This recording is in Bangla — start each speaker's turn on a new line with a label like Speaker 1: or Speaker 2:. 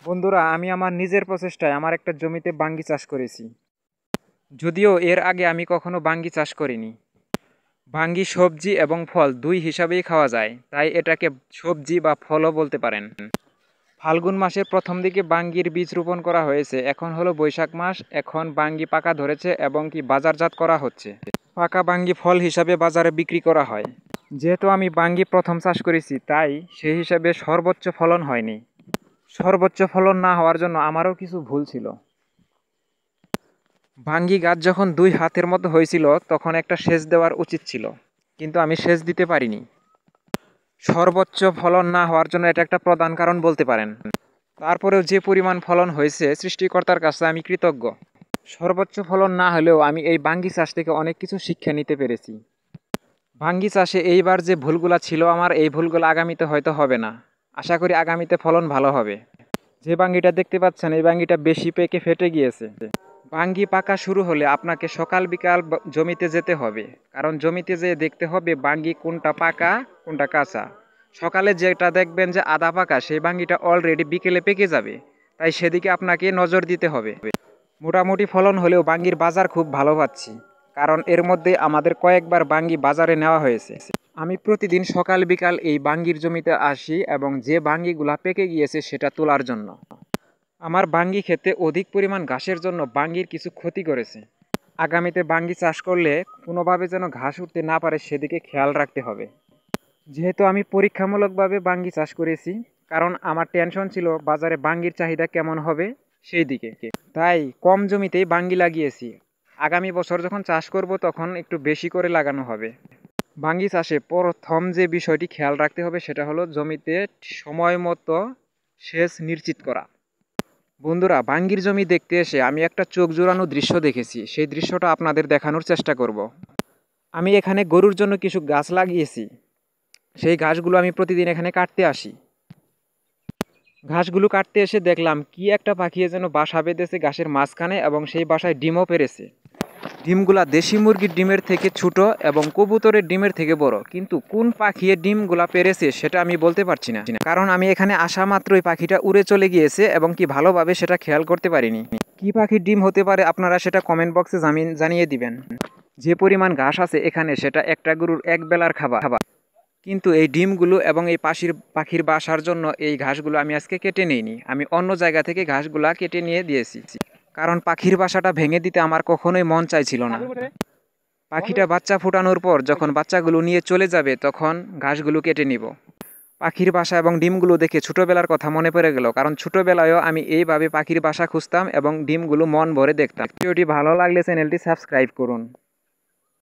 Speaker 1: বন্ধুরা, আমি আমার নিজের প্রচেষ্টায় আমার একটা জমিতে বাঙ্গি চাষ করেছি। যদিও এর আগে আমি কখনো বাঙ্গি চাষ করিনি। বাঙ্গি সবজি এবং ফল দুই হিসাবেই খাওয়া যায়, তাই এটাকে সবজি বা ফলও বলতে পারেন। ফাল্গুন মাসের প্রথম দিকে বাঙ্গির বীজ রোপণ করা হয়েছে। এখন হলো বৈশাখ মাস, এখন বাঙ্গি পাকা ধরেছে এবং বাজারজাত করা হচ্ছে। পাকা বাঙ্গি ফল হিসাবে বাজারে বিক্রি করা হয়। যেহেতু আমি বাঙ্গি প্রথম চাষ করেছি, তাই সেই হিসাবে সর্বোচ্চ ফলন হয়নি। সর্বোচ্চ ফলন না হওয়ার জন্য আমারও কিছু ভুল ছিল। বাঙ্গি গাছ যখন 2 হাতের মতো হয়েছিল, তখন একটা সেচ দেওয়ার উচিত ছিল, কিন্তু আমি সেচ দিতে পারিনি। সর্বোচ্চ ফলন না হওয়ার জন্য এটা একটা প্রধান কারণ বলতে পারেন। তারপরেও যে পরিমাণ ফলন হয়েছে, সৃষ্টিকর্তার কাছে আমি কৃতজ্ঞ। সর্বোচ্চ ফলন না হলেও আমি এই বাঙ্গি চাষ থেকে অনেক কিছু শিক্ষা নিতে পেরেছি। বাঙ্গি চাষে এইবার যে ভুলগুলা ছিল আমার, এই ভুলগুলো আগামীতে হয়তো হবে না। আশা করি আগামীতে ফলন ভালো হবে। যে বাঙ্গিটা দেখতে পাচ্ছেন, এই বাঙ্গিটা বেশি পেকে ফেটে গিয়েছে। বাঙ্গি পাকা শুরু হলে আপনাকে সকাল বিকাল জমিতে যেতে হবে, কারণ জমিতে যেয়ে দেখতে হবে বাঙ্গি কোনটা পাকা কোনটা কাঁচা। সকালে যেটা দেখবেন যে আধা পাকা, সেই বাঙ্গিটা অলরেডি বিকেলে পেকে যাবে, তাই সেদিকে আপনাকে নজর দিতে হবে। মোটামুটি ফলন হলেও বাঙ্গির বাজার খুব ভালো পাচ্ছি, কারণ এর মধ্যে আমাদের কয়েকবার বাঙ্গি বাজারে নেওয়া হয়েছে। আমি প্রতিদিন সকাল বিকাল এই বাঙ্গির জমিতে আসি এবং যে বাঙ্গিগুলা পেকে গিয়েছে সেটা তোলার জন্য। আমার বাঙ্গি ক্ষেতে অধিক পরিমাণ ঘাসের জন্য বাঙ্গির কিছু ক্ষতি করেছে। আগামীতে বাঙ্গি চাষ করলে কোনোভাবে যেন ঘাস উঠতে না পারে সেদিকে খেয়াল রাখতে হবে। যেহেতু আমি পরীক্ষামূলকভাবে বাঙ্গি চাষ করেছি, কারণ আমার টেনশন ছিল বাজারে বাঙ্গির চাহিদা কেমন হবে সেই দিকে, তাই কম জমিতেই বাঙ্গি লাগিয়েছি। আগামী বছর যখন চাষ করব তখন একটু বেশি করে লাগানো হবে। বাঙ্গি চাষে প্রথম যে বিষয়টি খেয়াল রাখতে হবে সেটা হলো জমিতে সময় মতো সেচ নিশ্চিত করা। বন্ধুরা, বাঙ্গির জমি দেখতে এসে আমি একটা চোখ জুড়ানো দৃশ্য দেখেছি। সেই দৃশ্যটা আপনাদের দেখানোর চেষ্টা করব। আমি এখানে গরুর জন্য কিছু গাছ লাগিয়েছি। সেই ঘাসগুলো আমি প্রতিদিন এখানে কাটতে আসি। ঘাসগুলো কাটতে এসে দেখলাম কি একটা পাখি যেন বাসা বেঁধেছে ঘাসের মাঝখানে, এবং সেই বাসায় ডিমও পেড়েছে। ডিমগুলা দেশি মুরগির ডিমের থেকে ছোট এবং কবুতরের ডিমের থেকে বড়, কিন্তু কোন পাখি ডিমগুলা পেড়েছে সেটা আমি বলতে পারছি না, কারণ আমি এখানে আসা মাত্রই পাখিটা উড়ে চলে গিয়েছে এবং ভালোভাবে সেটা খেয়াল করতে পারিনি। কি পাখির ডিম হতে পারে আপনারা সেটা কমেন্ট বক্সে জানিয়ে দিবেন। যে পরিমাণ ঘাস আছে এখানে, সেটা একটা গরুর এক বেলার খাবার। কিন্তু এই ডিমগুলো এবং এই পাখির বাসার জন্য এই ঘাসগুলো আমি আজকে কেটে নিইনি। আমি অন্য জায়গা থেকে ঘাসগুলা কেটে নিয়ে দিয়েছি, কারণ পাখির বাসাটা ভেঙে দিতে আমার কখনোই মন চাইছিল না। পাখিটা বাচ্চা ফোটানোর পর যখন বাচ্চাগুলো নিয়ে চলে যাবে, তখন ঘাসগুলো কেটে নিব। পাখির বাসা এবং ডিমগুলো দেখে ছোটোবেলার কথা মনে পড়ে গেল, কারণ ছোটোবেলায়ও আমি এইভাবে পাখির বাসা খুঁজতাম এবং ডিমগুলো মন ভরে দেখতাম। ভিডিওটি ভালো লাগলে চ্যানেলটি সাবস্ক্রাইব করুন।